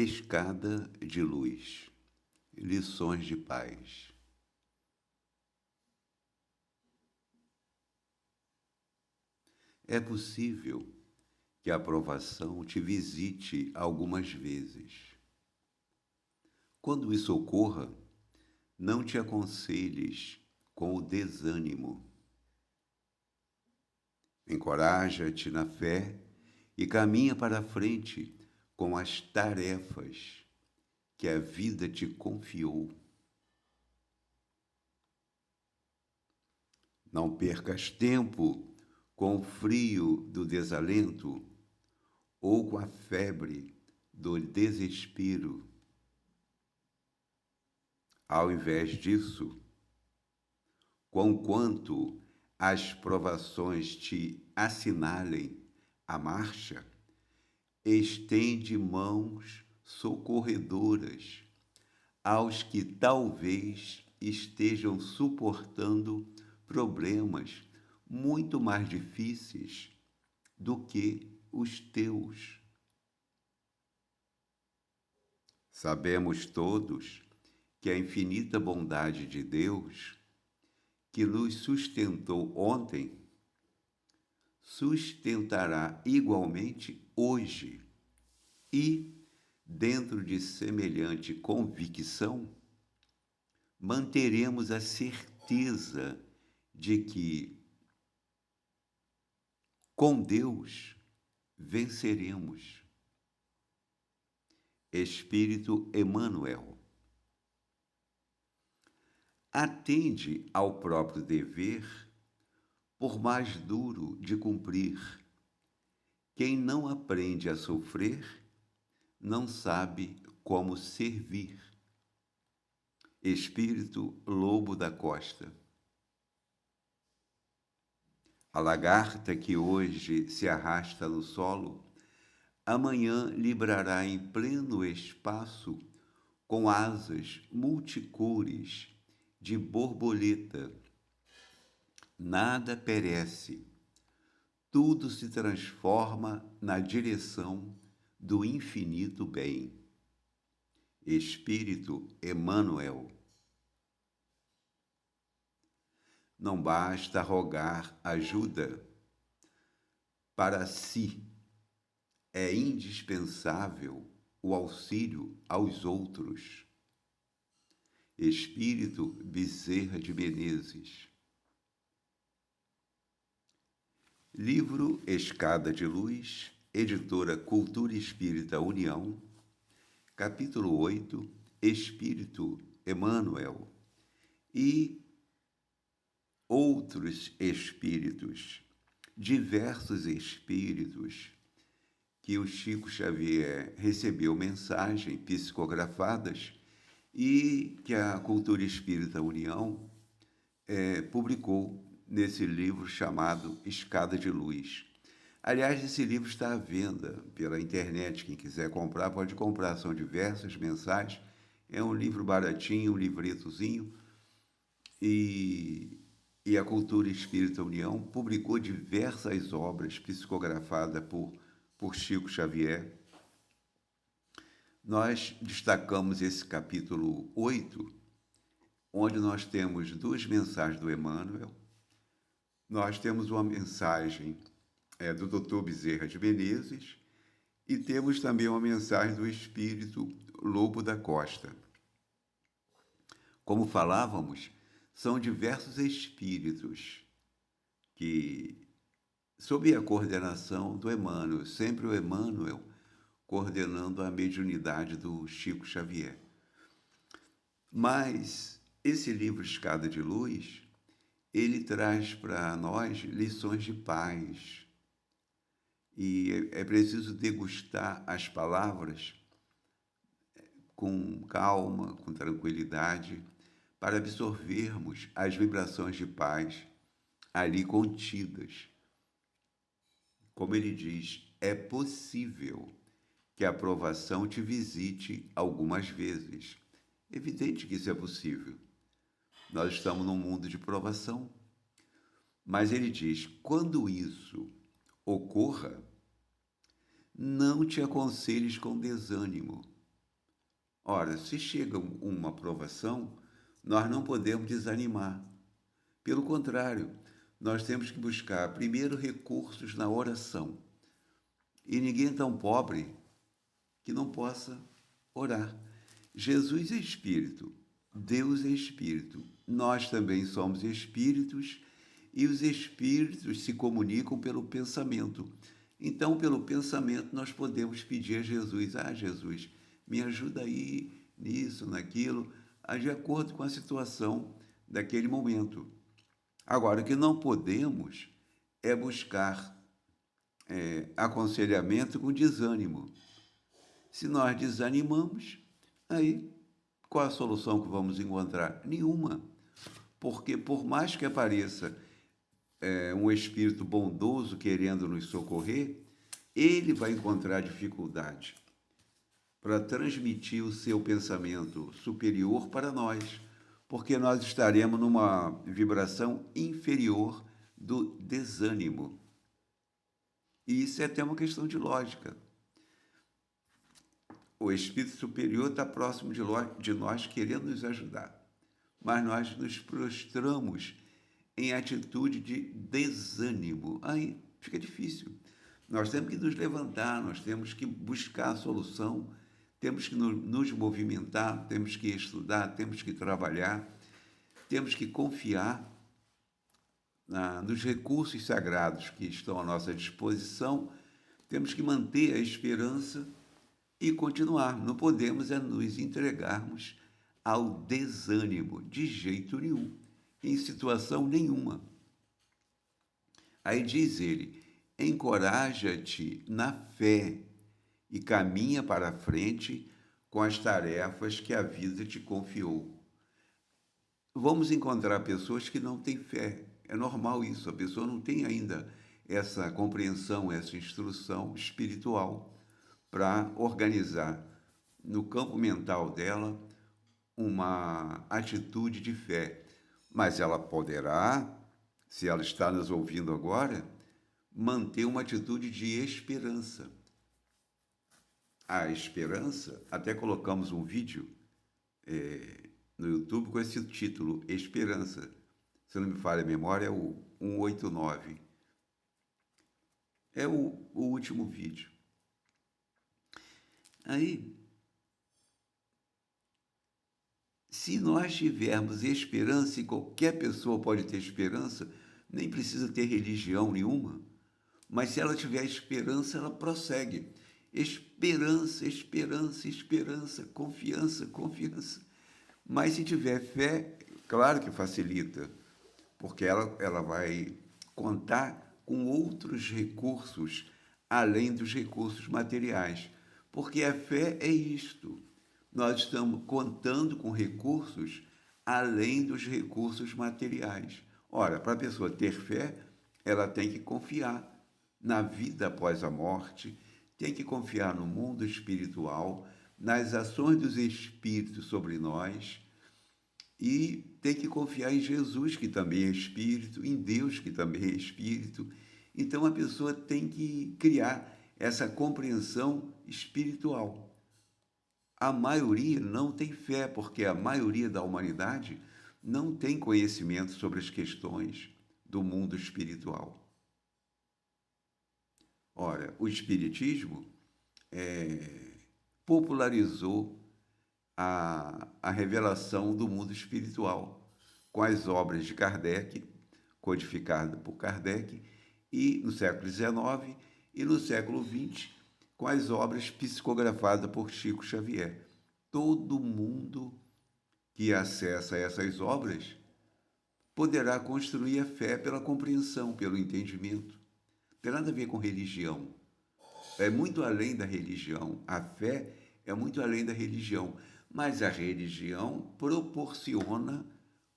Escada de luz. Lições de paz. É possível que a aprovação te visite algumas vezes. Quando isso ocorra, não te aconselhes com o desânimo. Encoraja-te na fé e caminha para a frente com as tarefas que a vida te confiou. Não percas tempo com o frio do desalento ou com a febre do desespero. Ao invés disso, conquanto as provações te assinalem a marcha, estende mãos socorredoras aos que talvez estejam suportando problemas muito mais difíceis do que os teus. Sabemos todos que a infinita bondade de Deus, que nos sustentou ontem, sustentará igualmente hoje. E, dentro de semelhante convicção, manteremos a certeza de que, com Deus, venceremos. Espírito Emmanuel. Atende ao próprio dever, por mais duro de cumprir. Quem não aprende a sofrer, não sabe como servir. Espírito Lobo da Costa. A lagarta que hoje se arrasta no solo, amanhã librará em pleno espaço, com asas multicores de borboleta. Nada perece, tudo se transforma na direção do infinito bem. Espírito Emmanuel. Não basta rogar ajuda para si, é indispensável o auxílio aos outros. Espírito Bezerra de Menezes. Livro Escada de Luz, editora Cultura Espírita União, capítulo 8, Espírito Emmanuel e outros espíritos, diversos espíritos que o Chico Xavier recebeu mensagens psicografadas e que a Cultura Espírita União publicou nesse livro chamado Escada de Luz. Aliás, esse livro está à venda pela internet. Quem quiser comprar, pode comprar. São diversas mensais. É um livro baratinho, um livretozinho. E a Cultura Espírita União publicou diversas obras psicografadas por Chico Xavier. Nós destacamos esse capítulo 8, onde nós temos duas mensagens do Emmanuel. Nós temos uma mensagem do Dr. Bezerra de Menezes e temos também uma mensagem do Espírito Lobo da Costa. Como falávamos, são diversos espíritos que, sob a coordenação do Emmanuel, sempre o Emmanuel coordenando a mediunidade do Chico Xavier. Mas esse livro Escada de Luz, ele traz para nós lições de paz. E é preciso degustar as palavras com calma, com tranquilidade, para absorvermos as vibrações de paz ali contidas. Como ele diz, é possível que a aprovação te visite algumas vezes. Evidente que isso é possível. Nós estamos num mundo de provação. Mas ele diz, quando isso ocorra, não te aconselhes com desânimo. Ora, se chega uma provação, nós não podemos desanimar. Pelo contrário, nós temos que buscar primeiro recursos na oração. E ninguém é tão pobre que não possa orar. Jesus é espírito, Deus é espírito, nós também somos espíritos e os espíritos se comunicam pelo pensamento. Então, pelo pensamento, nós podemos pedir a Jesus: Jesus, me ajuda aí nisso, naquilo, de acordo com a situação daquele momento. Agora, o que não podemos é buscar aconselhamento com desânimo. Se nós desanimamos, aí qual a solução que vamos encontrar? Nenhuma. Porque por mais que apareça um espírito bondoso querendo nos socorrer, ele vai encontrar dificuldade para transmitir o seu pensamento superior para nós, porque nós estaremos numa vibração inferior do desânimo. E isso é até uma questão de lógica. O espírito superior está próximo de nós, querendo nos ajudar, mas nós nos prostramos em atitude de desânimo. Aí fica difícil. Nós temos que nos levantar, nós temos que buscar a solução, temos que nos movimentar, temos que estudar, temos que trabalhar, temos que confiar nos recursos sagrados que estão à nossa disposição, temos que manter a esperança e continuar. Não podemos nos entregarmos ao desânimo, de jeito nenhum, em situação nenhuma. Aí diz ele: encoraja-te na fé e caminha para a frente com as tarefas que a vida te confiou. Vamos encontrar pessoas que não têm fé. É normal isso, a pessoa não tem ainda essa compreensão, essa instrução espiritual para organizar no campo mental dela uma atitude de fé. Mas ela poderá, se ela está nos ouvindo agora, manter uma atitude de esperança. A esperança, até colocamos um vídeo no YouTube com esse título, Esperança. Se não me falha a memória, é o 189. É o último vídeo. Aí, se nós tivermos esperança, e qualquer pessoa pode ter esperança, nem precisa ter religião nenhuma, mas se ela tiver esperança, ela prossegue. Esperança, esperança, esperança, confiança, confiança. Mas se tiver fé, claro que facilita, porque ela vai contar com outros recursos, além dos recursos materiais. Porque a fé é isto. Nós estamos contando com recursos além dos recursos materiais. Ora, para a pessoa ter fé, ela tem que confiar na vida após a morte, tem que confiar no mundo espiritual, nas ações dos espíritos sobre nós, e tem que confiar em Jesus, que também é espírito, em Deus, que também é espírito. Então a pessoa tem que criar essa compreensão espiritual. A maioria não tem fé, porque a maioria da humanidade não tem conhecimento sobre as questões do mundo espiritual. Ora, o Espiritismo popularizou a revelação do mundo espiritual com as obras de Kardec, codificadas por Kardec, e no século XIX e no século XX, com as obras psicografadas por Chico Xavier. Todo mundo que acessa essas obras poderá construir a fé pela compreensão, pelo entendimento. Não tem nada a ver com religião. É muito além da religião. A fé é muito além da religião. Mas a religião proporciona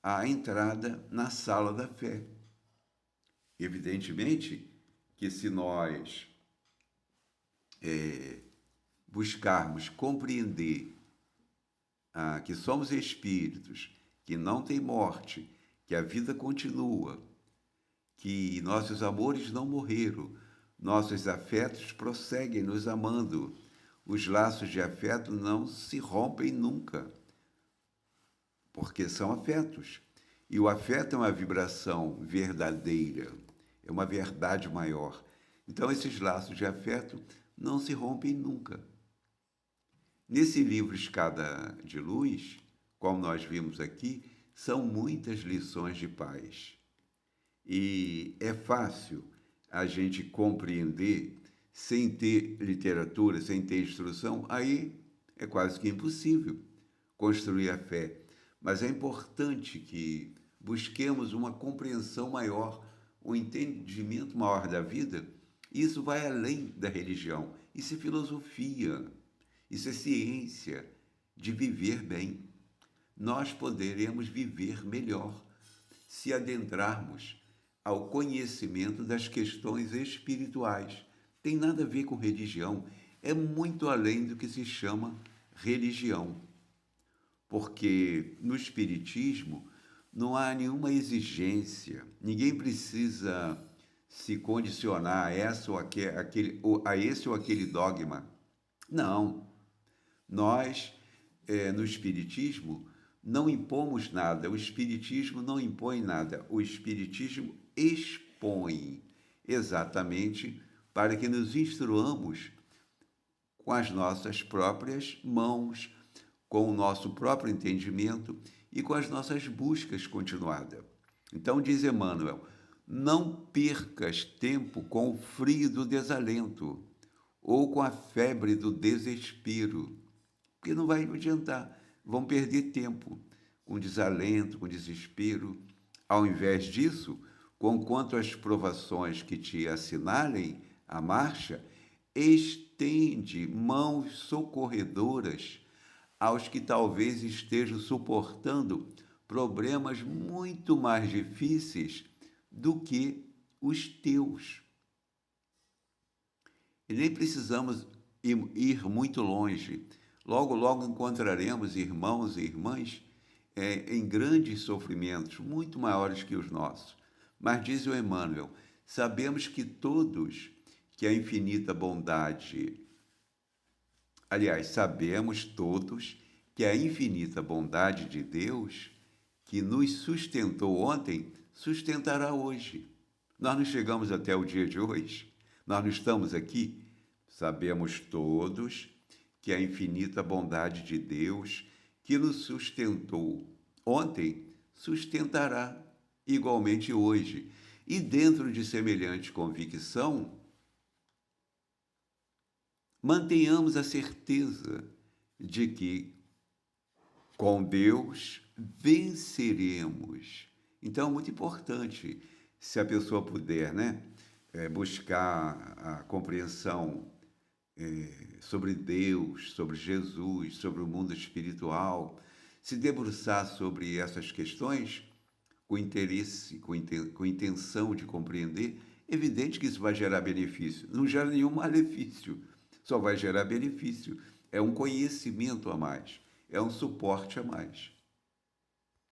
a entrada na sala da fé. Evidentemente que se nós buscarmos compreender que somos espíritos, que não tem morte, que a vida continua, que nossos amores não morreram, nossos afetos prosseguem nos amando, Os laços de afeto não se rompem nunca, porque são afetos. E o afeto é uma vibração verdadeira, é uma verdade maior. Então, esses laços de afeto não se rompem nunca. Nesse livro Escada de Luz, como nós vimos aqui, são muitas lições de paz. E é fácil a gente compreender sem ter literatura, sem ter instrução, aí é quase que impossível construir a fé. Mas é importante que busquemos uma compreensão maior, um entendimento maior da vida. Isso vai além da religião. Isso é filosofia, isso é ciência de viver bem. Nós poderemos viver melhor se adentrarmos ao conhecimento das questões espirituais. Tem nada a ver com religião, é muito além do que se chama religião. Porque no Espiritismo não há nenhuma exigência, ninguém precisa se condicionar a, essa ou aquele, a esse ou aquele dogma. Não, nós, no Espiritismo, não impomos nada, o Espiritismo não impõe nada, o Espiritismo expõe exatamente para que nos instruamos com as nossas próprias mãos, com o nosso próprio entendimento e com as nossas buscas continuadas. Então, diz Emmanuel, não percas tempo com o frio do desalento ou com a febre do desespero, porque não vai adiantar, vão perder tempo com desalento, com desespero. Ao invés disso, conquanto as provações que te assinalem a marcha, estende mãos socorredoras aos que talvez estejam suportando problemas muito mais difíceis do que os teus. E nem precisamos ir muito longe. Logo, logo encontraremos irmãos e irmãs em grandes sofrimentos, muito maiores que os nossos. Mas diz o Emmanuel, sabemos que todos, que a infinita bondade... Aliás, sabemos todos que a infinita bondade de Deus, que nos sustentou ontem, sustentará hoje. Nós não chegamos até o dia de hoje, nós não estamos aqui. Sabemos todos que a infinita bondade de Deus, que nos sustentou ontem, sustentará igualmente hoje. E dentro de semelhante convicção, mantenhamos a certeza de que com Deus venceremos. Então, é muito importante, se a pessoa puder, buscar a compreensão sobre Deus, sobre Jesus, sobre o mundo espiritual, se debruçar sobre essas questões com interesse, com intenção de compreender, é evidente que isso vai gerar benefício. Não gera nenhum malefício, só vai gerar benefício. É um conhecimento a mais, é um suporte a mais.